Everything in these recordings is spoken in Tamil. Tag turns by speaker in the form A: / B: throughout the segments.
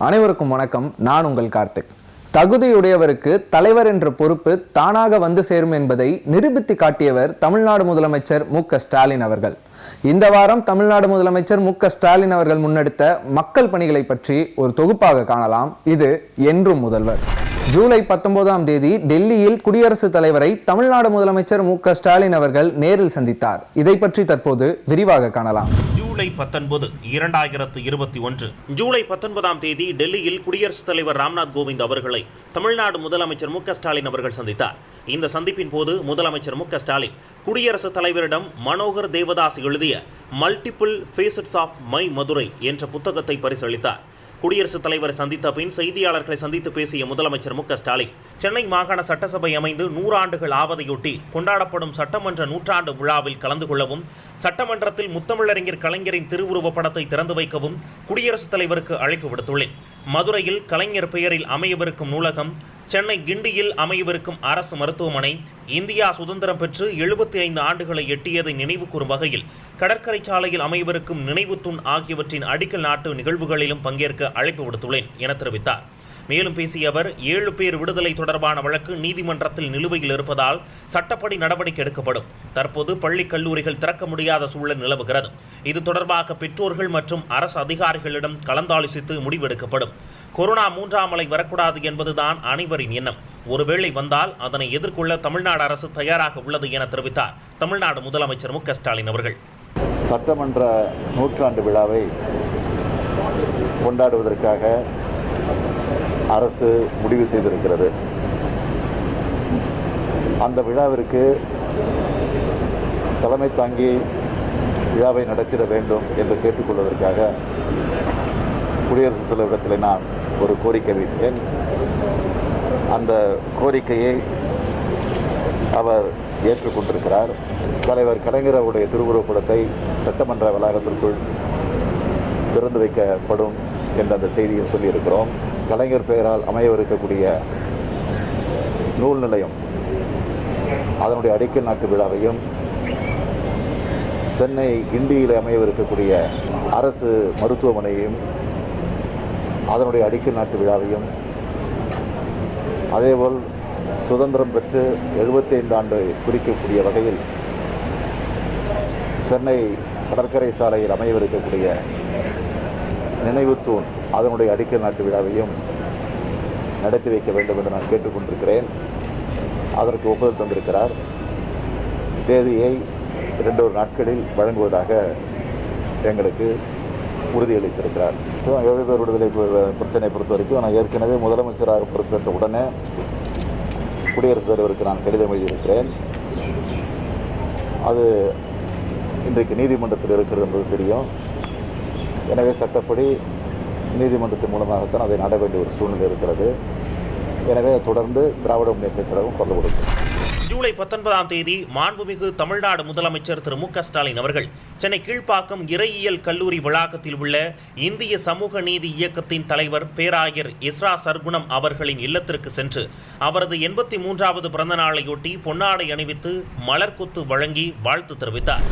A: அனைவருக்கும் வணக்கம். நான் உங்கள் கார்த்திக். தகுதியுடையவருக்கு தலைவர் என்ற பொறுப்பு தானாக வந்து சேரும் என்பதை நிரூபித்து காட்டியவர் தமிழ்நாடு முதலமைச்சர் மு.க.ஸ்டாலின் அவர்கள். இந்த வாரம் தமிழ்நாடு முதலமைச்சர் மு.க.ஸ்டாலின் அவர்கள் முன்னெடுத்த மக்கள் பணிகளை பற்றி ஒரு தொகுப்பாக காணலாம். இது என்றும் முதல்வர். ஜூலை 19ஆம் தேதி டெல்லியில் குடியரசுத் தலைவரை தமிழ்நாடு முதலமைச்சர் மு.க.ஸ்டாலின் அவர்கள் நேரில் சந்தித்தார். இதை பற்றி தற்போது விரிவாக காணலாம்.
B: ஜூலை 19, 2021 ஜூலை 19ஆம் தேதி டெல்லியில் குடியரசுத் தலைவர் ராம்நாத் கோவிந்த் அவர்களை தமிழ்நாடு முதலமைச்சர் மு.க.ஸ்டாலின் அவர்கள் சந்தித்தார். இந்த சந்திப்பின் போது முதலமைச்சர் மு.க.ஸ்டாலின் குடியரசுத் தலைவரிடம் மனோகர் தேவதாஸ் எழுதிய multiple facets of my Madurai என்ற புத்தகத்தை பரிசளித்தார். குடியரசுத் தலைவரை சந்தித்த பின் செய்தியாளர்களை சந்தித்து பேசிய முதலமைச்சர் மு.க.ஸ்டாலின் சென்னை மாகாண சட்டசபை அமைந்து 100 ஆண்டுகள் ஆவதையொட்டி கொண்டாடப்படும் சட்டமன்ற 100ஆண்டு விழாவில் கலந்து கொள்ளவும், சட்டமன்றத்தில் முத்தமிழறிஞர் கலைஞரின் திருவுருவப் படத்தை திறந்து வைக்கவும் குடியரசுத் தலைவருக்கு அழைப்பு விடுத்துள்ளேன். மதுரையில் கலைஞர் பெயரில் அமையவிருக்கும் நூலகம், சென்னை கிண்டியில் அமையவிருக்கும் அரசு மருத்துவமனை, இந்தியா சுதந்திரம் பெற்று 75 ஆண்டுகளை எட்டியதை நினைவு கூறும் வகையில் கடற்கரை சாலையில் அமையவிருக்கும் நினைவு தூண் ஆகியவற்றின் அடிக்கல் நாட்டு நிகழ்வுகளிலும் பங்கேற்க அழைப்பு விடுத்துள்ளேன் என தெரிவித்தார். மேலும் பேசிய அவர் 7 பேர் விடுதலை தொடர்பான வழக்கு நீதிமன்றத்தில் நிலுவையில் இருப்பதால் சட்டப்படி நடவடிக்கை எடுக்கப்படும். தற்போது பள்ளி கல்லூரிகள் திறக்க முடியாத சூழல் நிலவுகிறது. இது தொடர்பாக பெற்றோர்கள் மற்றும் அரசு அதிகாரிகளிடம் கலந்தாலோசித்து முடிவெடுக்கப்படும். கொரோனா 3ஆம் அலை வரக்கூடாது என்பதுதான் அனைவரின் எண்ணம். ஒருவேளை வந்தால் அதனை எதிர்கொள்ள தமிழ்நாடு அரசு தயாராக உள்ளது என தெரிவித்தார் தமிழ்நாடு முதலமைச்சர் மு.க.ஸ்டாலின் அவர்கள்.
C: சட்டமன்ற 100ஆண்டு விழாவை கொண்டாடுவதற்காக அரசு முடிவு செய்திருக்கிறது. அந்த விழாவிற்கு தலைமை தாங்கி விழாவை நடத்திட வேண்டும் என்று கேட்டுக்கொள்வதற்காக குடியரசுத் தலைவரிடத்தில் நான் ஒரு கோரிக்கை வைத்தேன். அந்த கோரிக்கையை அவர் ஏற்றுக்கொண்டிருக்கிறார். தலைவர் கலைஞர் அவருடைய திருவுருவப்படத்தை சட்டமன்ற வளாகத்திற்குள் திறந்து வைக்கப்படும் என்ற அந்த செய்தியை சொல்லியிருக்கிறோம். கலைஞர் பெயரால் அமையவிருக்கக்கூடிய நூல் நிலையம், அதனுடைய அடிக்கல் நாட்டு விழாவையும், சென்னை கிண்டியில் அமையவிருக்கக்கூடிய அரசு மருத்துவமனையையும் அதனுடைய அடிக்கல் நாட்டு விழாவையும், அதேபோல் சுதந்திரம் பெற்று 75 ஆண்டு குறிக்கக்கூடிய வகையில் சென்னை கடற்கரை சாலையில் அமையவிருக்கக்கூடிய நினைவு தூண் அதனுடைய அடிக்கல் நாட்டு விழாவையும் நடத்தி வைக்க வேண்டும் என்று நான் கேட்டுக்கொண்டிருக்கிறேன். அதற்கு ஒப்புதல் தந்திருக்கிறார். தேதியை 2 நாட்களில் வழங்குவதாக எங்களுக்கு உறுதியளித்திருக்கிறார். 7 பேர் விடுதலை பிரச்சனை பொறுத்த வரைக்கும் நான் ஏற்கனவே முதலமைச்சராக பொறுப்பேற்ற உடனே குடியரசுத் தலைவருக்கு நான் கடிதம் எழுதியிருக்கிறேன். அது இன்றைக்கு நீதிமன்றத்தில் இருக்கிறது என்பது தெரியும். எனவே சட்டப்படி நீதிமன்றத்தின் மூலமாகத்தான் அதை நட வேண்டிய ஒரு சூழ்நிலை இருக்கிறது. எனவே தொடர்ந்து திராவிட முன்னேற்றக் கழகம் குரல் கொடுக்கும்.
B: ஜூலை 19ஆம் தேதி மாண்புமிகு தமிழ்நாடு முதலமைச்சர் திரு மு.க.ஸ்டாலின் அவர்கள் சென்னை கீழ்ப்பாக்கம் இறையியல் கல்லூரி வளாகத்தில் உள்ள இந்திய சமூக நீதி இயக்கத்தின் தலைவர் பேராயர் இஸ்ரா சர்க்குணம் அவர்களின் இல்லத்திற்கு சென்று அவரது 83வது பிறந்த நாளையொட்டி பொன்னாடை அணிவித்து மலர்கொத்து வழங்கி வாழ்த்து தெரிவித்தார்.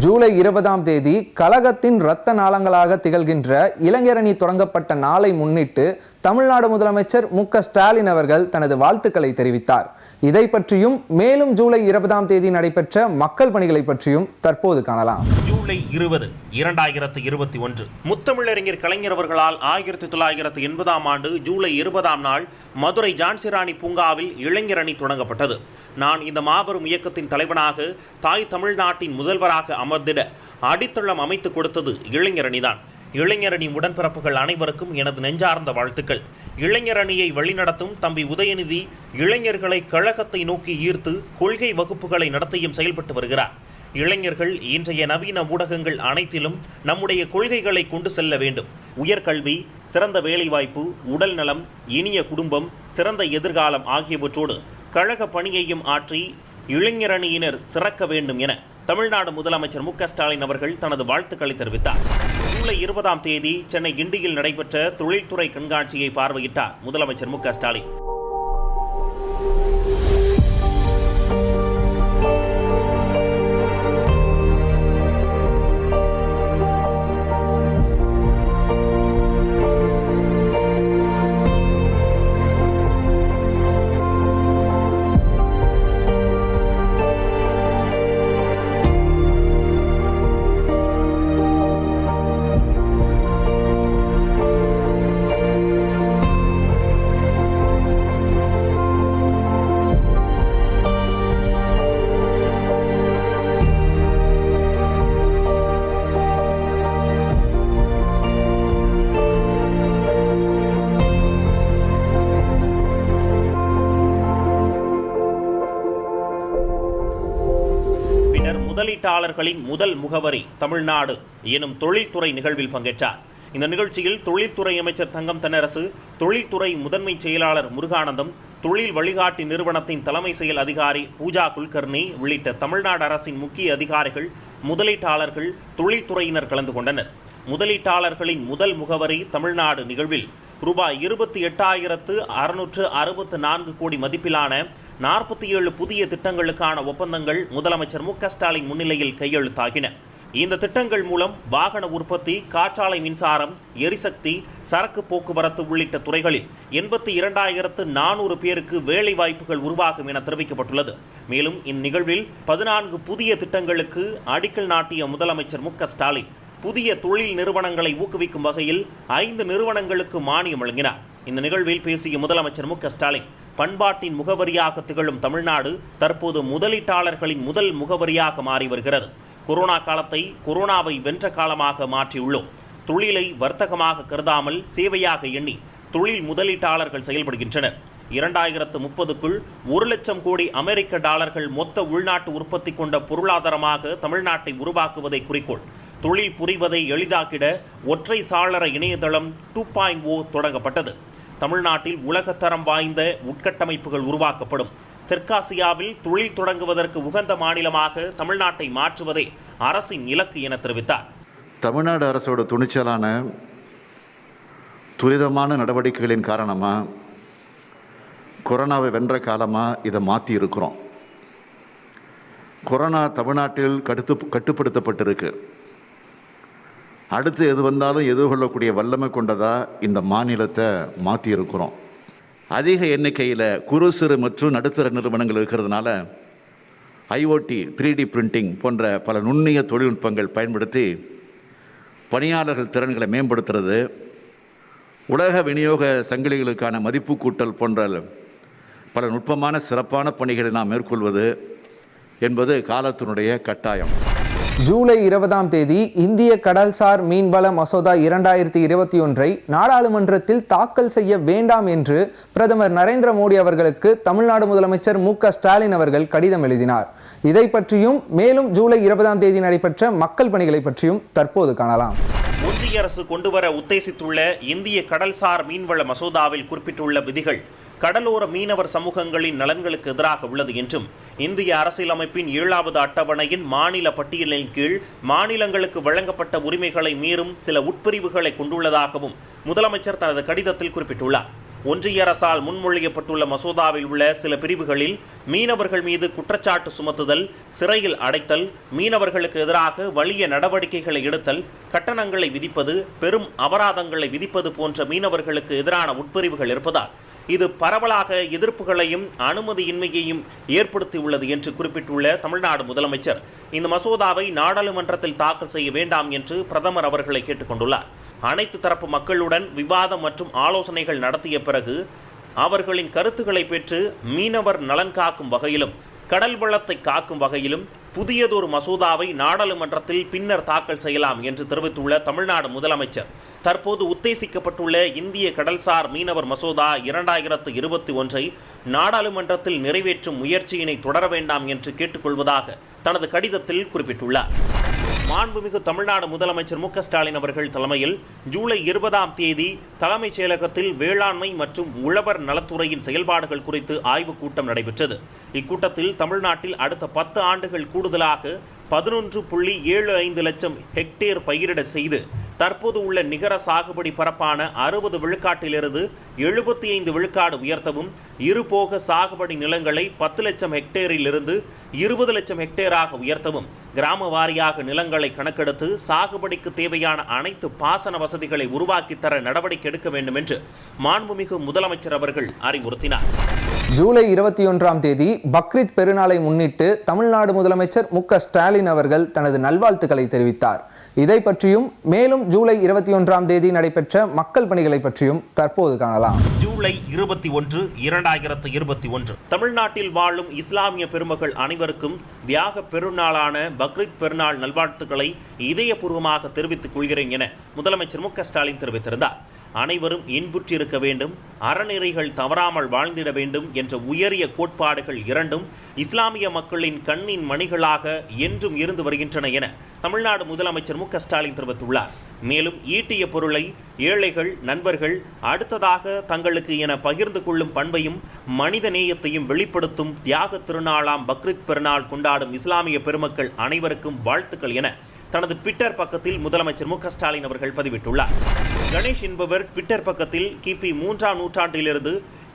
A: ஜூலை 20ஆம் தேதி கழகத்தின் இரத்த நாளங்களாக திகழ்கின்ற இளைஞரணி தொடங்கப்பட்ட நாளை முன்னிட்டு தமிழ்நாடு முதலமைச்சர் மு.க.ஸ்டாலின் அவர்கள் தனது வாழ்த்துக்களை தெரிவித்தார். இதை பற்றியும் மேலும் ஜூலை 20ஆம் தேதி நடைபெற்ற மக்கள் பணிகளை பற்றியும் தற்போது காணலாம்.
B: ஜூலை 20, 2021 முத்தமிழறிஞர் கலைஞர் அவர்களால் 1980ஆம் ஆண்டு ஜூலை 20ஆம் நாள் மதுரை ஜான்சிராணி பூங்காவில் இளைஞரணி தொடங்கப்பட்டது. நான் இந்த மாபெரும் இயக்கத்தின் தலைவனாக தாய் தமிழ்நாட்டின் முதல்வராக அமர்ந்திட அடித்தளம் அமைத்து கொடுத்தது இளைஞரணிதான். இளைஞரணி உடன்பிறப்புகள் அனைவருக்கும் எனது நெஞ்சார்ந்த வாழ்த்துக்கள். இளைஞரணியை வழிநடத்தும் தம்பி உதயநிதி இளைஞர்களை கழகத்தை நோக்கி ஈர்த்து கொள்கை வகுப்புகளை நடத்தியும் செயல்பட்டு வருகிறார். இளைஞர்கள் இன்றைய நவீன ஊடகங்கள் அனைத்திலும் நம்முடைய கொள்கைகளை கொண்டு செல்ல வேண்டும். உயர்கல்வி, சிறந்த வேலைவாய்ப்பு, உடல் நலம், இனிய குடும்பம், சிறந்த எதிர்காலம் ஆகியவற்றோடு கழக பணியையும் ஆற்றி இளைஞரணியினர் சிறக்க வேண்டும் என தமிழ்நாடு முதலமைச்சர் மு.க.ஸ்டாலின் அவர்கள் தனது வாழ்த்துக்களை தெரிவித்தார். ஜூலை 20ஆம் தேதி சென்னை கிண்டியில் நடைபெற்ற தொழில்துறை கண்காட்சியை பார்வையிட்டார் முதலமைச்சர் மு.க.ஸ்டாலின். பின்னர் முதலீட்டாளர்களின் முதல் முகவரி தமிழ்நாடு எனும் தொழில்துறை நிகழ்வில் பங்கேற்றார். இந்த நிகழ்ச்சியில் தொழில்துறை அமைச்சர் தங்கம் தென்னரசு, தொழில்துறை முதன்மை செயலாளர் முருகானந்தம், தொழில் வழிகாட்டி நிறுவனத்தின் தலைமை செயல் அதிகாரி பூஜா குல்கர்னி உள்ளிட்ட தமிழ்நாடு அரசின் முக்கிய அதிகாரிகள், முதலீட்டாளர்கள், தொழில்துறையினர் கலந்து கொண்டனர். முதலீட்டாளர்களின் முதல் முகவரி தமிழ்நாடு நிகழ்வில் ரூபாய் 28,664 கோடி மதிப்பிலான 47 புதிய திட்டங்களுக்கான ஒப்பந்தங்கள் முதலமைச்சர் மு.க.ஸ்டாலின் முன்னிலையில் கையெழுத்தாகின. இந்த திட்டங்கள் மூலம் வாகன உற்பத்தி, காற்றாலை மின்சாரம், எரிசக்தி, சரக்கு போக்குவரத்து உள்ளிட்ட துறைகளில் 82,400 பேருக்கு வேலை வாய்ப்புகள் உருவாகும் என தெரிவிக்கப்பட்டுள்ளது. மேலும் இந்நிகழ்வில் 14 புதிய திட்டங்களுக்கு அடிக்கல் நாட்டிய முதலமைச்சர் மு.க.ஸ்டாலின் புதிய தொழில் நிறுவனங்களை ஊக்குவிக்கும் வகையில் 5 நிறுவனங்களுக்கு மானியம் வழங்கினார். இந்த நிகழ்வில் பேசிய முதலமைச்சர் மு.க.ஸ்டாலின், பண்பாட்டின் முகவரியாக திகழும் தமிழ்நாடு தற்போது முதலீட்டாளர்களின் முதல் முகவரியாக மாறி வருகிறது. கொரோனா காலத்தை கொரோனாவை வென்ற காலமாக மாற்றியுள்ளோம். தொழிலை வர்த்தகமாக கருதாமல் சேவையாக எண்ணி தொழில் முதலீட்டாளர்கள் செயல்படுகின்றனர். 2030க்குள் 1 லட்சம் கோடி அமெரிக்க டாலர்கள் மொத்த உள்நாட்டு உற்பத்தி கொண்ட பொருளாதாரமாக தமிழ்நாட்டை உருவாக்குவதை குறிக்கோள். தொழில் புரிவதை எளிதாக்கிட ஒற்றை சாளர இணையதளம் 2.0 தொடங்கப்பட்டது. தமிழ்நாட்டில் உலகத்தரம் வாய்ந்த உட்கட்டமைப்புகள் உருவாக்கப்படும். தெற்காசியாவில் தொழில் தொடங்குவதற்கு உகந்த மாநிலமாக தமிழ்நாட்டை மாற்றுவதே அரசின் இலக்கு என தெரிவித்தார்.
C: தமிழ்நாடு அரசோட துணிச்சலான துரிதமான நடவடிக்கைகளின் காரணமாக கொரோனாவை வென்ற காலமாக இதை மாற்றி இருக்கிறோம். கொரோனா தமிழ்நாட்டில் கட்டுப்படுத்தப்பட்டிருக்கு. அடுத்து எது வந்தாலும் எதிர்கொள்ளக்கூடிய வல்லமை கொண்டதாக இந்த மாநிலத்தை மாற்றி இருக்கிறோம். அதிக எண்ணிக்கையில் குறு சிறு மற்றும் நடுத்தர நிறுவனங்கள் இருக்கிறதுனால IoT 3D பிரிண்டிங் போன்ற பல நுண்ணிய தொழில்நுட்பங்கள் பயன்படுத்தி பணியாளர்கள் திறன்களை மேம்படுத்துறது, உலக விநியோக சங்கிலிகளுக்கான மதிப்பு கூட்டல் போன்ற பல நுட்பமான சிறப்பான பணிகளை நாம் மேற்கொள்வது என்பது காலத்தினுடைய கட்டாயம்.
A: ஜூலை 20ஆம் தேதி இந்திய கடல்சார் மீன்வள மசோதா 2021 நாடாளுமன்றத்தில் தாக்கல் செய்ய வேண்டாம் என்று பிரதமர் நரேந்திர மோடி அவர்களுக்கு தமிழ்நாடு முதலமைச்சர் மு.க.ஸ்டாலின் அவர்கள் கடிதம் எழுதினார். இதை பற்றியும் மேலும் ஜூலை 20ஆம் தேதி நடைபெற்ற மக்கள் பணிகளை பற்றியும் தற்போது காணலாம்.
B: ஒன்றிய அரசு கொண்டுவர உத்தேசித்துள்ள இந்திய கடல்சார் மீன்வள மசோதாவில் குறிப்பிட்டுள்ள விதிகள் கடலோர மீனவர் சமூகங்களின் நலன்களுக்கு எதிராக உள்ளது என்றும், இந்திய அரசியலமைப்பின் 7வது அட்டவணையின் மாநில பட்டியலின் கீழ் மாநிலங்களுக்கு வழங்கப்பட்ட உரிமைகளை மீறும் சில உட்பிரிவுகளை கொண்டுள்ளதாகவும் முதலமைச்சர் தனது கடிதத்தில் குறிப்பிட்டுள்ளார். ஒன்றிய அரசால் முன்மொழியப்பட்டுள்ள மசோதாவில் உள்ள சில பிரிவுகளில் மீனவர்கள் மீது குற்றச்சாட்டு சுமத்துதல், சிறையில் அடைத்தல், மீனவர்களுக்கு எதிராக வலிய நடவடிக்கைகளை எடுத்தல், கட்டணங்களை விதிப்பது, பெரும் அபராதங்களை விதிப்பது போன்ற மீனவர்களுக்கு எதிரான உட்பிரிவுகள் இருப்பதால் இது பரவலாக எதிர்ப்புகளையும் அனுமதியின்மையையும் ஏற்படுத்தியுள்ளது என்று குறிப்பிட்டுள்ள தமிழ்நாடு முதலமைச்சர் இந்த மசோதாவை நாடாளுமன்றத்தில் தாக்கல் செய்ய வேண்டாம் என்று பிரதமர் அவர்களை கேட்டுக்கொண்டுள்ளார். அனைத்து தரப்பு மக்களுடன் விவாதம் மற்றும் ஆலோசனைகள் நடத்திய பிறகு அவர்களின் கருத்துக்களை பெற்று மீனவர் நலன் காக்கும் வகையிலும் கடல் வளத்தை காக்கும் வகையிலும் புதியதொரு மசோதாவை நாடாளுமன்றத்தில் பின்னர் தாக்கல் செய்யலாம் என்று தெரிவித்துள்ள தமிழ்நாடு முதலமைச்சர் தற்போது உத்தேசிக்கப்பட்டுள்ள இந்திய கடல்சார் மீனவர் மசோதா 2021 நாடாளுமன்றத்தில் நிறைவேற்றும் முயற்சியினை தொடர வேண்டாம் என்று கேட்டுக்கொள்வதாக தனது கடிதத்தில் குறிப்பிட்டுள்ளார். மாண்புமிகு தமிழ்நாடு முதலமைச்சர் மு.க.ஸ்டாலின் அவர்கள் தலைமையில் ஜூலை 20ஆம் தேதி தலைமைச் செயலகத்தில் வேளாண்மை மற்றும் உழவர் நலத்துறையின் செயல்பாடுகள் குறித்து ஆய்வுக் கூட்டம் நடைபெற்றது. இக்கூட்டத்தில் தமிழ்நாட்டில் அடுத்த 10 ஆண்டுகள் கூடுதலாக 11.75 லட்சம் ஹெக்டேர் பயிரிட செய்து தற்போது உள்ள நிகர சாகுபடி பரப்பான 60 விழுக்காட்டிலிருந்து 75 விழுக்காடு உயர்த்தவும், இருபோக சாகுபடி நிலங்களை 10 லட்சம் ஹெக்டேரிலிருந்து 20 லட்சம் ஹெக்டேராக உயர்த்தவும், கிராம வாரியாக நிலங்களை கணக்கெடுத்து சாகுபடிக்கு தேவையான அனைத்து பாசன வசதிகளை உருவாக்கித்தர நடவடிக்கை எடுக்க வேண்டும் என்று மாண்புமிகு முதலமைச்சர் அவர்கள் அறிவுறுத்தினார்.
A: ஜூலை 21ஆம் தேதி பக்ரீத் பெருநாளை முன்னிட்டு தமிழ்நாடு முதலமைச்சர் மு.க.ஸ்டாலின் அவர்கள் தனது நல்வாழ்த்துக்களை தெரிவித்தார். இதை பற்றியும் மேலும் ஜூலை 21ஆம் தேதி நடைபெற்ற மக்கள் பணிகளை பற்றியும் தற்போது காணலாம்.
B: ஜூலை 21, 2021 தமிழ்நாட்டில் வாழும் இஸ்லாமிய பெருமக்கள் அனைவருக்கும் தியாக பெருநாளான பக்ரீத் பெருநாள் நல்வாழ்த்துக்களை இதயபூர்வமாக தெரிவித்துக் கொள்கிறேன் என முதலமைச்சர் மு.க.ஸ்டாலின் தெரிவித்திருந்தார். அனைவரும் இன்புற்றிருக்க வேண்டும், அறநெறிகள் தவறாமல் வாழ்ந்திட வேண்டும் என்ற உயரிய கோட்பாடுகள் இரண்டும் இஸ்லாமிய மக்களின் கண்ணின் மணிகளாக என்றும் இருந்து வருகின்றன என தமிழ்நாடு முதலமைச்சர் மு.க.ஸ்டாலின் தெரிவித்துள்ளார். மேலும் ஈட்டிய பொருளை ஏழைகள், நண்பர்கள் அடுத்ததாக தங்களுக்கு என பகிர்ந்து கொள்ளும் பண்பையும் மனித நேயத்தையும் வெளிப்படுத்தும் தியாக திருநாளாம் பக்ரீத் பெருநாள் கொண்டாடும் இஸ்லாமிய பெருமக்கள் அனைவருக்கும் வாழ்த்துக்கள் என தனது ட்விட்டர் பக்கத்தில் முதலமைச்சர் மு.க.ஸ்டாலின் அவர்கள் பதிவிட்டுள்ளார். கணேஷ் என்பவர் ட்விட்டர் பக்கத்தில் கிபி 3ஆம் நூற்றாண்டிலிருந்து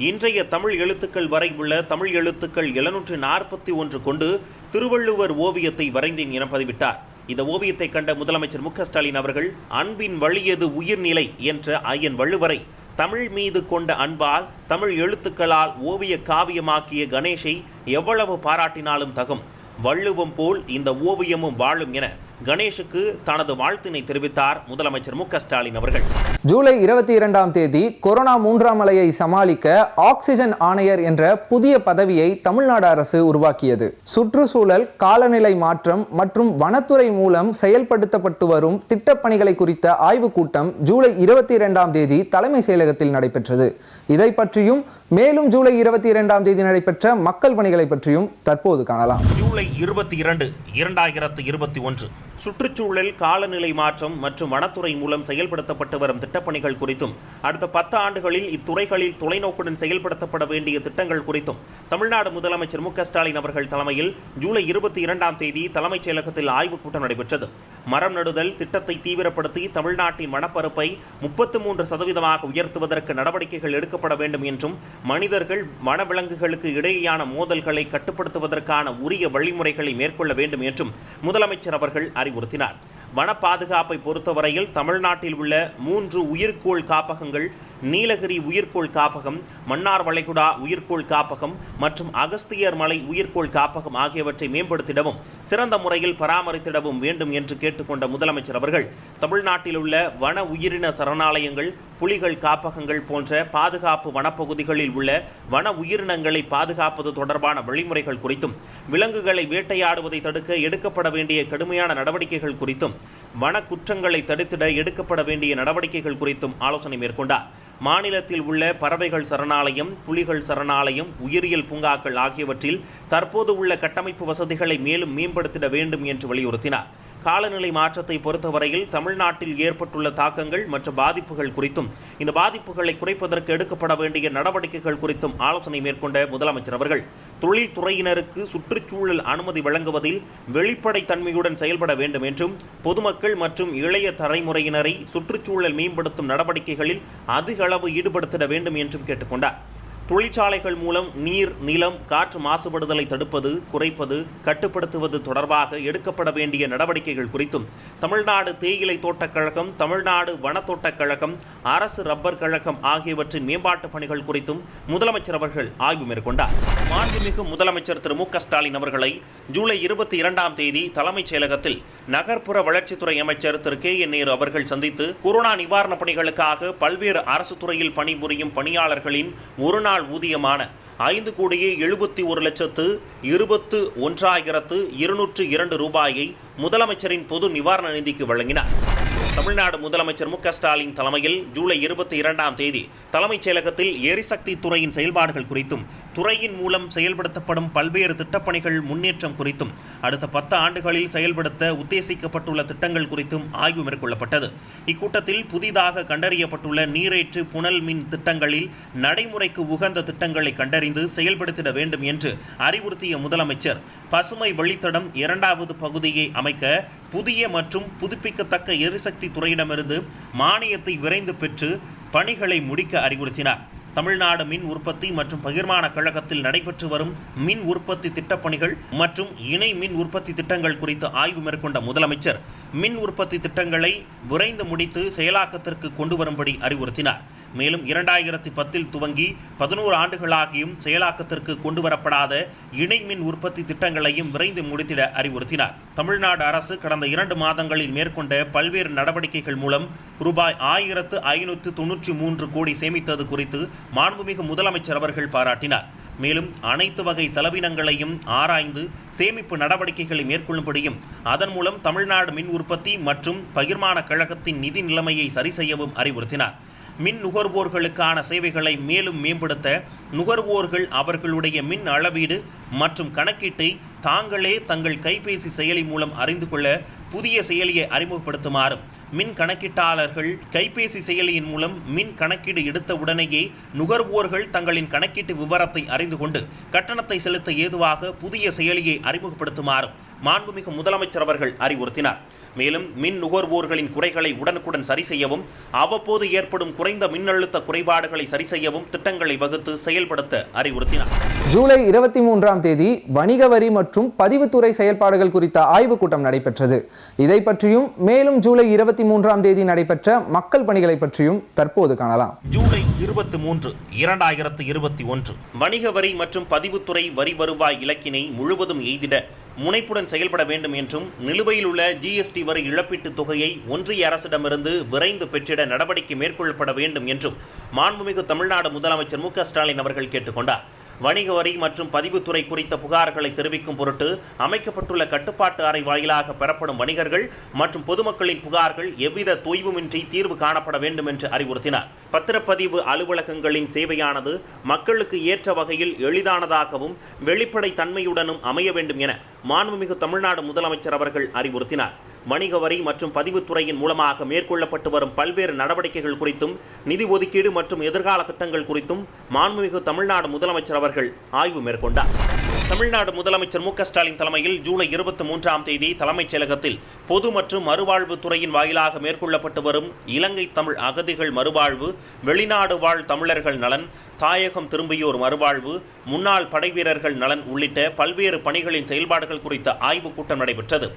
B: இன்றைய தமிழ் எழுத்துக்கள் வரை உள்ள தமிழ் எழுத்துக்கள் 741 கொண்டு திருவள்ளுவர் ஓவியத்தை வரைந்தேன் என பதிவிட்டார். இந்த ஓவியத்தை கண்ட முதலமைச்சர் மு.க.ஸ்டாலின் அவர்கள் அன்பின் வழியது உயிர்நிலை என்ற ஐயன் வள்ளுவரை தமிழ் மீது கொண்ட அன்பால் தமிழ் எழுத்துக்களால் ஓவிய காவியமாக்கிய கணேஷை எவ்வளவு பாராட்டினாலும் தகும், வள்ளுவம் போல் இந்த ஓவியமும் வாழும் என கணேஷுக்கு தனது வாழ்த்தினை தெரிவித்தார் முதலமைச்சர் மு.க.ஸ்டாலின் அவர்கள்.
A: ஜூலை 22ஆம் தேதி கொரோனா 3ஆம் அலையை சமாளிக்க ஆக்சிஜன் ஆணையர் என்ற புதிய பதவியை தமிழ்நாடு அரசு உருவாக்கியது. சுற்றுச்சூழல், காலநிலை மாற்றம் மற்றும் வனத்துறை மூலம் செயல்படுத்தப்பட்டு வரும் திட்டப்பணிகளை குறித்த ஆய்வுக் கூட்டம் ஜூலை 22ஆம் தேதி தலைமை செயலகத்தில் நடைபெற்றது. இதை பற்றியும் மேலும் ஜூலை 22ஆம் தேதி நடைபெற்ற மக்கள் பணிகளை பற்றியும் தற்போது காணலாம்.
B: ஜூலை 22, 2021 சுற்றுச்சூழல், காலநிலை மாற்றம் மற்றும் வனத்துறை மூலம் செயல்படுத்தப்பட்டு வரும் திட்டப்பணிகள் குறித்தும் அடுத்த 10 ஆண்டுகளில் இத்துறைகளில் தொலைநோக்குடன் செயல்படுத்தப்பட வேண்டிய திட்டங்கள் குறித்தும் தமிழ்நாடு முதலமைச்சர் மு.க.ஸ்டாலின் அவர்கள் தலைமையில் ஜூலை 22ஆம் தேதி தலைமைச் செயலகத்தில் ஆய்வுக் கூட்டம் நடைபெற்றது. மரம் நடுதல் திட்டத்தை தீவிரப்படுத்தி தமிழ்நாட்டின் வனப்பரப்பை 33% உயர்த்துவதற்கு நடவடிக்கைகள் எடுக்கப்பட வேண்டும் என்றும் மனிதர்கள், வனவிலங்குகளுக்கு இடையேயான மோதல்களை கட்டுப்படுத்துவதற்கான உரிய வழிமுறைகளை மேற்கொள்ள வேண்டும் என்றும் முதலமைச்சர் அவர்கள் அறிவுறுத்தினார். வன பாதுகாப்பை பொறுத்தவரையில் தமிழ்நாட்டில் உள்ள 3 உயிர்கோள் காப்பகங்கள், நீலகிரி உயிர்கோள் காப்பகம், மன்னார் வளைகுடா உயிர்கோள் காப்பகம் மற்றும் அகஸ்தியர் மலை உயிர்கோள் காப்பகம் ஆகியவற்றை மேம்படுத்திடவும் சிறந்த முறையில் பராமரித்திடவும் வேண்டும் என்று கேட்டுக்கொண்ட முதலமைச்சர் அவர்கள் தமிழ்நாட்டில் உள்ள வன உயிரின சரணாலயங்கள், புலிகள் காப்பகங்கள் போன்ற பாதுகாப்பு வனப்பகுதிகளில் உள்ள வன உயிரினங்களை பாதுகாப்பது தொடர்பான வழிமுறைகள் குறித்தும், விலங்குகளை வேட்டையாடுவதை தடுக்க எடுக்கப்பட வேண்டிய கடுமையான நடவடிக்கைகள் குறித்தும், வன குற்றங்களை தடுத்திட எடுக்கப்பட வேண்டிய நடவடிக்கைகள் குறித்தும் ஆலோசனை மேற்கொண்டார். மாநிலத்தில் உள்ள பறவைகள் சரணாலயம், புலிகள் சரணாலயம், உயிரியல் பூங்காக்கள் ஆகியவற்றில் தற்போது உள்ள கட்டமைப்பு வசதிகளை மேலும் மேம்படுத்திட வேண்டும் என்று வலியுறுத்தினார். காலநிலை மாற்றத்தை பொறுத்தவரையில் தமிழ்நாட்டில் ஏற்பட்டுள்ள தாக்கங்கள் மற்றும் பாதிப்புகள் குறித்தும், இந்த பாதிப்புகளை குறைப்பதற்கு எடுக்கப்பட வேண்டிய நடவடிக்கைகள் குறித்தும் ஆலோசனை மேற்கொண்ட முதலமைச்சர் அவர்கள் தொழில்துறையினருக்கு சுற்றுச்சூழல் அனுமதி வழங்குவதில் வெளிப்படைத்தன்மையுடன் செயல்பட வேண்டும் என்றும், பொதுமக்கள் மற்றும் இளைய தலைமுறையினரை சுற்றுச்சூழல் மேம்படுத்தும் நடவடிக்கைகளில் அதிக அளவு ஈடுபடுத்திட வேண்டும் என்றும் கேட்டுக்கொண்டார். தொழிற்சாலைகள் மூலம் நீர், நிலம், காற்று மாசுபடுதலை தடுப்பது, குறைப்பது, கட்டுப்படுத்துவது தொடர்பாக எடுக்கப்பட வேண்டிய நடவடிக்கைகள் குறித்தும் தமிழ்நாடு தேயிலை தோட்டக் கழகம், தமிழ்நாடு வனத்தோட்டக் கழகம், அரசு ரப்பர் கழகம் ஆகியவற்றின் மேம்பாட்டு பணிகள் குறித்தும் முதலமைச்சர் அவர்கள் ஆய்வு மேற்கொண்டார். மாண்புமிகு முதலமைச்சர் திரு மு.க.ஸ்டாலின் அவர்களை ஜூலை 22ஆம் தேதி தலைமைச் செயலகத்தில் நகர்ப்புற வளர்ச்சித்துறை அமைச்சர் திரு கே.என். நேரு அவர்கள் சந்தித்து கொரோனா நிவாரணப் பணிகளுக்காக பல்வேறு அரசு துறையில் பணிபுரியும் பணியாளர்களின் ஒரு நாள் ஊதியமான 5,71,21,202 ரூபாயை முதலமைச்சரின் பொது நிவாரண நிதிக்கு வழங்கினார். தமிழ்நாடு முதலமைச்சர் மு.க.ஸ்டாலின் தலைமையில் ஜூலை 22ஆம் தேதி தலைமைச் செயலகத்தில் எரிசக்தி துறையின் செயல்பாடுகள் குறித்தும், துறையின் மூலம் செயல்படுத்தப்படும் பல்வேறு திட்டப்பணிகள் முன்னேற்றம் குறித்தும், அடுத்த 10 ஆண்டுகளில் செயல்படுத்த உத்தேசிக்கப்பட்டுள்ள திட்டங்கள் குறித்தும் ஆய்வு மேற்கொள்ளப்பட்டது. இக்கூட்டத்தில் புதிதாக கண்டறியப்பட்டுள்ள நீரேற்று, புனல் மின் திட்டங்களில் நடைமுறைக்கு உகந்த திட்டங்களை கண்டறிந்து செயல்படுத்திட வேண்டும் என்று அறிவுறுத்திய முதலமைச்சர், பசுமை வழித்தடம் 2வது பகுதியை அமைக்க புதிய மற்றும் புதுப்பிக்கத்தக்க எரிசக்தி துறையிடமிருந்து மானியத்தை விரைந்து பெற்று பணிகளை முடிக்க அறிவுறுத்தினார். தமிழ்நாடு மின் உற்பத்தி மற்றும் பகிர்மான கழகத்தில் நடைபெற்று வரும் மின் உற்பத்தி திட்டப்பணிகள் மற்றும் இணை மின் உற்பத்தி திட்டங்கள் குறித்து ஆய்வு மேற்கொண்ட முதலமைச்சர், மின் உற்பத்தி திட்டங்களை விரைந்து முடித்து செயலாக்கத்திற்கு கொண்டு வரும்படி அறிவுறுத்தினார். மேலும் 2010 துவங்கி 11 ஆண்டுகளாகியும் செயலாக்கத்திற்கு கொண்டு வரப்படாத இணை மின் உற்பத்தி திட்டங்களையும் விரைந்து முடித்திட அறிவுறுத்தினார். தமிழ்நாடு அரசு கடந்த 2 மாதங்களில் மேற்கொண்ட பல்வேறு நடவடிக்கைகள் மூலம் ரூபாய் 1593 கோடி சேமித்தது குறித்து மாண்புமிகு முதலமைச்சர் அவர்கள் பாராட்டினார். மேலும் அனைத்து வகை செலவினங்களையும் ஆராய்ந்து சேமிப்பு நடவடிக்கைகளை மேற்கொள்ளும்படியும், அதன் மூலம் தமிழ்நாடு மின் உற்பத்தி மற்றும் பகிர்மான கழகத்தின் நிதி நிலைமையை சரி செய்யவும் அறிவுறுத்தினார். மின் நுகர்வோர்களுக்கான சேவைகளை மேலும் மேம்படுத்த நுகர்வோர்கள் அவர்களுடைய மின் அளவீடு மற்றும் கணக்கீட்டை தாங்களே தங்கள் கைபேசி செயலி மூலம் அறிந்து கொள்ள புதிய செயலியை அறிமுகப்படுத்துமாறும், மின் கணக்கீட்டாளர்கள் கைபேசி செயலியின் மூலம் மின் கணக்கீடு எடுத்த உடனேயே நுகர்வோர்கள் தங்களின் கணக்கீட்டு விவரத்தை அறிந்து கொண்டு கட்டணத்தை செலுத்த ஏதுவாக புதிய செயலியை அறிமுகப்படுத்துமாறும் மாண்புமிகு முதலமைச்சர் அவர்கள் அறிவுறுத்தினார். மேலும் மின் நுகர்வோர்களின் குறைகளை உடனுக்குடன் சரி செய்யவும், அவ்வப்போது ஏற்படும் குறைந்த மின்னழுத்த குறைபாடுகளை சரி செய்யவும் திட்டங்களை வகுத்து செயல்படுத்த அறிவுறுத்தினார்.
A: ஜூலை 23ஆம் தேதி வணிக வரி மற்றும் பதிவுத்துறை செயல்பாடுகள் குறித்த ஆய்வுக் கூட்டம் நடைபெற்றது. இதை பற்றியும் மேலும் ஜூலை 23ஆம் தேதி நடைபெற்ற மக்கள் பணிகளை பற்றியும் தற்போது காணலாம்.
B: ஜூலை 23, 2021 வணிக வரி மற்றும் பதிவுத்துறை வரி வருவாய் இலக்கினை முழுவதும் எய்திட முனைப்புடன் செயல்பட வேண்டும் என்றும், நிலுவையில் உள்ள ஜிஎஸ்டி வரி இழப்பீட்டுத் தொகையை ஒன்றிய அரசிடமிருந்து விரைந்து பெற்றிட நடவடிக்கை மேற்கொள்ளப்பட வேண்டும் என்றும் மாண்புமிகு தமிழ்நாடு முதலமைச்சர் மு க ஸ்டாலின் அவர்கள் கேட்டுக்கொண்டார். வணிக வரி மற்றும் பதிவுத்துறை குறித்த புகார்களை தெரிவிக்கும் பொருட்டு அமைக்கப்பட்டுள்ள கட்டுப்பாட்டு அறை வாயிலாக பெறப்படும் வணிகர்கள் மற்றும் பொதுமக்களின் புகார்கள் எவ்வித தொய்வுமின்றி தீர்வு காணப்பட வேண்டும் என்று அறிவுறுத்தினார். பத்திரப்பதிவு அலுவலகங்களின் சேவையானது மக்களுக்கு ஏற்ற வகையில் எளிதானதாகவும் வெளிப்படை தன்மையுடனும் அமைய வேண்டும் என மாண்புமிகு தமிழ்நாடு முதலமைச்சர் அவர்கள் அறிவுறுத்தினார். வணிக வரி மற்றும் பதிவுத்துறையின் மூலமாக மேற்கொள்ளப்பட்டு வரும் பல்வேறு நடவடிக்கைகள் குறித்தும், நிதி ஒதுக்கீடு மற்றும் எதிர்கால திட்டங்கள் குறித்தும் மாண்புமிகு தமிழ்நாடு முதலமைச்சர் அவர்கள் ஆய்வு மேற்கொண்டார். தமிழ்நாடு முதலமைச்சர் மு க ஸ்டாலின் தலைமையில் ஜூலை 23ஆம் தேதி தலைமைச் செயலகத்தில் பொது மற்றும் மறுவாழ்வு துறையின் வாயிலாக மேற்கொள்ளப்பட்டு வரும் இலங்கை தமிழ் அகதிகள் மறுவாழ்வு, வெளிநாடு வாழ் தமிழர்கள் நலன், தாயகம் திரும்பியோர் மறுவாழ்வு, முன்னாள் படைவீரர்கள் நலன் உள்ளிட்ட பல்வேறு பணிகளின் செயல்பாடுகள் குறித்த ஆய்வுக் கூட்டம் நடைபெற்றது.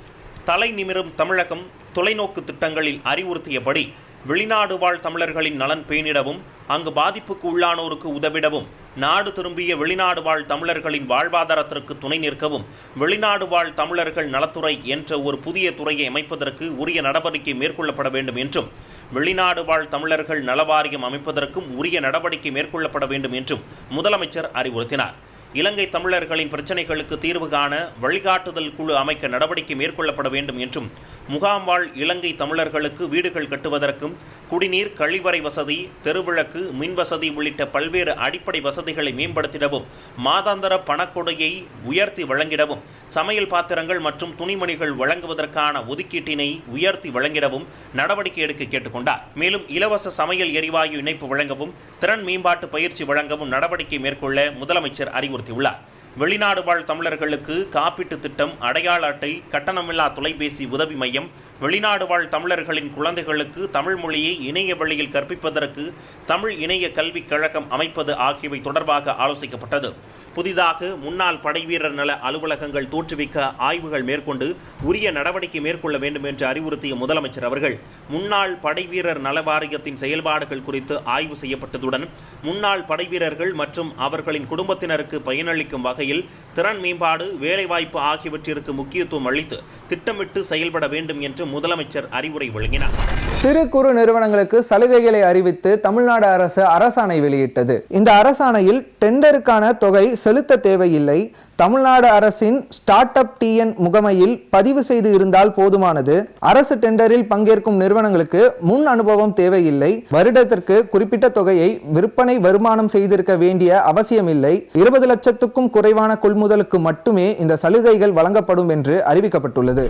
B: தலை நிமிரும் தமிழகம் தொலைநோக்கு திட்டங்களில் அறிவுறுத்தியபடி வெளிநாடு வாழ் தமிழர்களின் நலன் பேணிடவும், அங்கு பாதிப்புக்கு உள்ளானோருக்கு உதவிடவும், நாடு திரும்பிய வெளிநாடு வாழ் தமிழர்களின் வாழ்வாதாரத்திற்கு துணை நிற்கவும், வெளிநாடு வாழ் தமிழர்கள் நலத்துறை என்ற ஒரு புதிய துறையை அமைப்பதற்கு உரிய நடவடிக்கை மேற்கொள்ளப்பட வேண்டும் என்றும், வெளிநாடு வாழ் தமிழர்கள் நலவாரியம் அமைப்பதற்கும் உரிய நடவடிக்கை மேற்கொள்ளப்பட வேண்டும் என்றும் முதலமைச்சர் அறிவுறுத்தினார். இலங்கை தமிழர்களின் பிரச்சினைகளுக்கு தீர்வு காண வழிகாட்டுதல் குழு அமைக்க நடவடிக்கை மேற்கொள்ளப்பட வேண்டும் என்றும், முகாம் வாழ் இலங்கை தமிழர்களுக்கு வீடுகள் கட்டுவதற்கும், குடிநீர், கழிவறை வசதி, தெருவிளக்கு, மின் வசதி உள்ளிட்ட பல்வேறு அடிப்படை வசதிகளை மேம்படுத்திடவும், மாதாந்திர பணக்கொடையை உயர்த்தி வழங்கிடவும், சமையல் பாத்திரங்கள் மற்றும் துணிமணிகள் வழங்குவதற்கான ஒதுக்கீட்டினை உயர்த்தி வழங்கிடவும் நடவடிக்கை எடுக்க கேட்டுக்கொண்டார். மேலும் இலவச சமையல் எரிவாயு இணைப்பு வழங்கவும், திறன் மேம்பாட்டு பயிற்சி வழங்கவும் நடவடிக்கை மேற்கொள்ள முதலமைச்சர் அறிவுறுத்தியுள்ளார். வெளிநாடு வாழ் தமிழர்களுக்கு காப்பீட்டு திட்டம், அடையாள அட்டை, கட்டணமில்லா தொலைபேசி உதவி மையம், வெளிநாடு வாழ் தமிழர்களின் குழந்தைகளுக்கு தமிழ் மொழியை இணைய வழியில் கற்பிப்பதற்கு தமிழ் இணைய கல்விக் கழகம் அமைப்பது ஆகியவை தொடர்பாக ஆலோசிக்கப்பட்டது. புதிதாக முன்னாள் படைவீரர் நல அலுவலகங்கள் தோற்றுவிக்க ஆய்வுகள் மேற்கொண்டு உரிய நடவடிக்கை மேற்கொள்ள வேண்டும் என்று அறிவுறுத்திய முதலமைச்சர் அவர்கள் முன்னாள் படைவீரர் நல வாரியத்தின் செயல்பாடுகள் குறித்து ஆய்வு செய்யப்பட்டதுடன், முன்னாள் படைவீரர்கள் மற்றும் அவர்களின் குடும்பத்தினருக்கு பயனளிக்கும் வகையில் திறன் மேம்பாடு, வேலைவாய்ப்பு ஆகியவற்றிற்கு முக்கியத்துவம் அளித்து திட்டமிட்டு செயல்பட வேண்டும் என்று முதலமைச்சர் அறிவுரை வழங்கினார்.
A: சிறு குறு நிறுவனங்களுக்கு சலுகைகளை அறிவித்து தமிழ்நாடு அரசு அரசாணை வெளியிட்டது. இந்த அரசாணையில் டெண்டருக்கான தொகை செலுத்த தேவையில்லை, தமிழ்நாடு அரசின் ஸ்டார்ட் அப் டிஎன் முகமையில் பதிவு செய்து இருந்தால் போதுமானது, அரசு டெண்டரில் பங்கேற்கும் நிறுவனங்களுக்கு முன் அனுபவம் தேவையில்லை, வருடத்திற்கு குறிப்பிட்ட தொகையை விற்பனை வருமானம் செய்திருக்க வேண்டிய அவசியமில்லை, 20 லட்சத்துக்கும் குறைவான கொள்முதலுக்கு மட்டுமே இந்த சலுகைகள் வழங்கப்படும் என்று அறிவிக்கப்பட்டுள்ளது.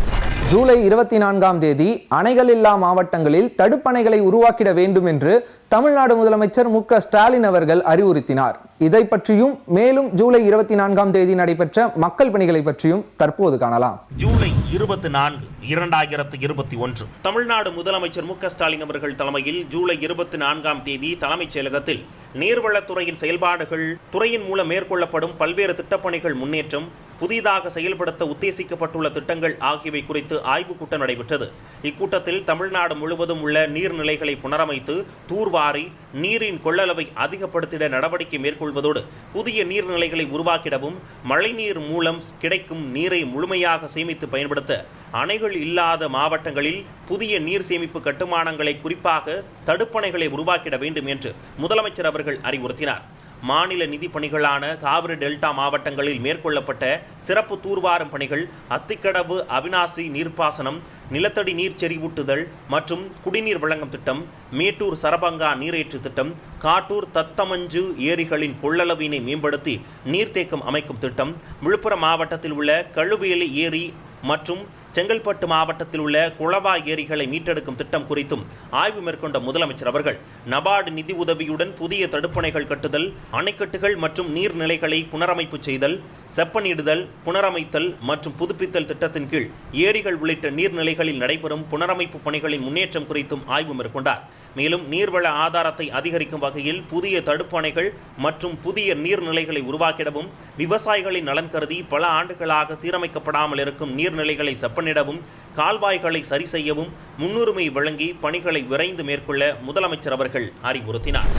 A: ஜூலை 24ஆம் தேதி அணைகள் இல்லா மாவட்டங்களில் தடுப்பணைகளை உருவாக்கிட வேண்டும் என்று தமிழ்நாடு முதலமைச்சர் மு க ஸ்டாலின் அவர்கள் அறிவுறுத்தினார். இதை பற்றியும் மேலும் ஜூலை 24ஆம் தேதி நடைபெற்ற மக்கள் பணிகளை பற்றியும் தற்போது காணலாம்.
B: ஜூலை 24, 2021 தமிழ்நாடு முதலமைச்சர் மு க ஸ்டாலின் அவர்கள் தலைமையில் ஜூலை 24ஆம் தேதி தலைமைச் செயலகத்தில் நீர்வளத்துறையின் செயல்பாடுகள், துறையின் மூலம் மேற்கொள்ளப்படும் பல்வேறு திட்டப்பணிகள் முன்னேற்றம், புதிதாக செயல்படுத்த உத்தேசிக்கப்பட்டுள்ள திட்டங்கள் ஆகியவை குறித்து ஆய்வுக் கூட்டம் நடைபெற்றது. இக்கூட்டத்தில் தமிழ்நாடு முழுவதும் உள்ள நீர்நிலைகளை புனரமைத்து தூர்வாரி நீரின் கொள்ளளவை அதிகப்படுத்திட நடவடிக்கை மேற்கொள்வதோடு, புதிய நீர்நிலைகளை உருவாக்கிடவும், மழைநீர் மூலம் கிடைக்கும் நீரை முழுமையாக சேமித்து பயன்படுத்த அணைகள் இல்லாத மாவட்டங்களில் புதிய நீர் சேமிப்பு கட்டுமானங்களை, குறிப்பாக தடுப்பணைகளை உருவாக்கிட வேண்டும் என்று முதலமைச்சர் அவர்கள் அறிவுறுத்தினார். மாநில நிதி பணிகளான காவிரி டெல்டா மாவட்டங்களில் மேற்கொள்ளப்பட்ட சிறப்பு தூர்வாரும் பணிகள், அத்திக்கடவு அவிநாசி நீர்ப்பாசனம், நிலத்தடி நீர் செறிவூட்டுதல் மற்றும் குடிநீர் வழங்கும் திட்டம், மேட்டூர் சரபங்கா நீரேற்று திட்டம், காட்டூர் தத்தமஞ்சு ஏரிகளின் கொள்ளளவினை மேம்படுத்தி நீர்த்தேக்கம் அமைக்கும் திட்டம், விழுப்புரம் மாவட்டத்தில் உள்ள கழுவேலி ஏரி மற்றும் செங்கல்பட்டு மாவட்டத்தில் உள்ள குளவா ஏரிகளை மீட்டெடுக்கும் திட்டம் குறித்தும் ஆய்வு மேற்கொண்ட முதலமைச்சர் அவர்கள் நபார்டு நிதி உதவியுடன் புதிய தடுப்பணைகள் கட்டுதல், அணைக்கட்டுகள் மற்றும் நீர்நிலைகளை புனரமைப்பு செய்தல், செப்பனிடுதல், புனரமைத்தல் மற்றும் புதுப்பித்தல் திட்டத்தின் கீழ் ஏரிகள் உள்ளிட்ட நீர்நிலைகளில் நடைபெறும் புனரமைப்பு பணிகளின் முன்னேற்றம் குறித்தும் ஆய்வு மேற்கொண்டார். மேலும் நீர்வள ஆதாரத்தை அதிகரிக்கும் வகையில் புதிய தடுப்பணைகள் மற்றும் புதிய நீர்நிலைகளை உருவாக்கிடவும், விவசாயிகளின் நலன் கருதி பல ஆண்டுகளாக சீரமைக்கப்படாமல் இருக்கும் நீர்நிலைகளை செப்பனிடவும், கால்வாய்களை சரி செய்யவும் முன்னுரிமை வழங்கி பணிகளை விரைந்து மேற்கொள்ள முதலமைச்சர் அவர்கள் அறிவுறுத்தினார்.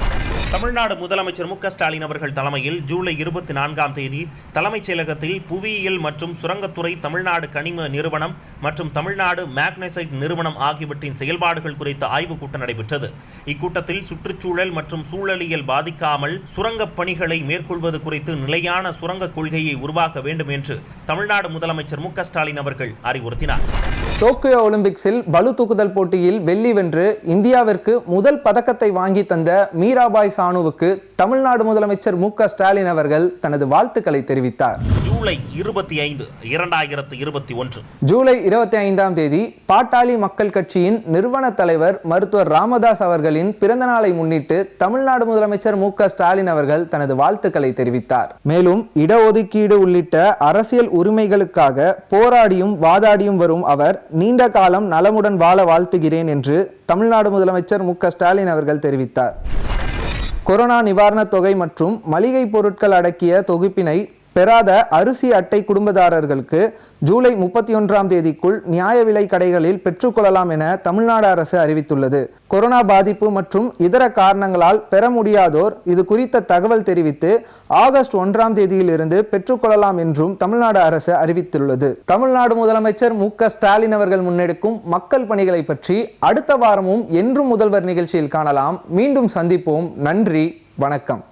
B: தமிழ்நாடு முதலமைச்சர் மு.க.ஸ்டாலின் அவர்கள் தலைமையில் ஜூலை 24ஆம் தேதி தலைமைச் செயலகத்தில் புவியியல் மற்றும் சுரங்கத்துறை, தமிழ்நாடு கனிம நிறுவனம் மற்றும் தமிழ்நாடு மேக்னசைட் நிறுவனம் ஆகியவற்றின் செயல்பாடுகள் குறித்த ஆய்வுக் கூட்டம் நடைபெற்றது. இக்கூட்டத்தில் சுற்றுச்சூழல் மற்றும் சூழலியல் பாதிக்காமல் சுரங்கப் பணிகளை மேற்கொள்வது குறித்து நிலையான சுரங்க கொள்கையை உருவாக்க வேண்டும் என்று தமிழ்நாடு முதலமைச்சர் மு.க.ஸ்டாலின் அவர்கள் அறிவுறுத்தினார்.
A: டோக்கியோ ஒலிம்பிக்ஸில் பளு தூக்குதல் போட்டியில் வெள்ளி வென்று இந்தியாவிற்கு முதல் பதக்கத்தை வாங்கி தந்த மீராபாய் சானுவுக்கு தமிழ்நாடு முதலமைச்சர் மு.க.ஸ்டாலின் அவர்கள் தனது வாழ்த்துக்களை தெரிவித்தார்.
B: ஜூலை 25, 2021
A: ஜூலை 25ஆம் தேதி பாட்டாளி மக்கள் கட்சியின் நிறுவன தலைவர் மருத்துவர் ராமதாஸ் அவர்களின் பிறந்த நாளை முன்னிட்டு தமிழ்நாடு முதலமைச்சர் மு.க.ஸ்டாலின் அவர்கள் தனது வாழ்த்துக்களை தெரிவித்தார். மேலும் இடஒதுக்கீடு உள்ளிட்ட அரசியல் உரிமைகளுக்காக போராடியும் வாதாடியும் வரும் அவர் நீண்ட காலம் நலமுடன் வாழ வாழ்த்துகிறேன் என்று தமிழ்நாடு முதலமைச்சர் மு.க.ஸ்டாலின் அவர்கள் தெரிவித்தார். கொரோனா நிவாரணத் தொகை மற்றும் மளிகை பொருட்கள் அடக்கிய தொகுப்பினை பெறாத அரிசி அட்டை குடும்பதாரர்களுக்கு ஜூலை 31ஆம் தேதிக்குள் நியாய விலை கடைகளில் பெற்றுக்கொள்ளலாம் என தமிழ்நாடு அரசு அறிவித்துள்ளது. கொரோனா பாதிப்பு மற்றும் இதர காரணங்களால் பெற முடியாதோர் இது குறித்த தகவல் தெரிவித்து ஆகஸ்ட் 1ஆம் தேதியிலிருந்து பெற்றுக்கொள்ளலாம் என்றும் தமிழ்நாடு அரசு அறிவித்துள்ளது. தமிழ்நாடு முதலமைச்சர் மு.க.ஸ்டாலின் அவர்கள் முன்னெடுக்கும் மக்கள் பணிகளை பற்றி அடுத்த வாரமும் என்றும் முதல்வர் நிகழ்ச்சியில் காணலாம். மீண்டும் சந்திப்போம். நன்றி, வணக்கம்.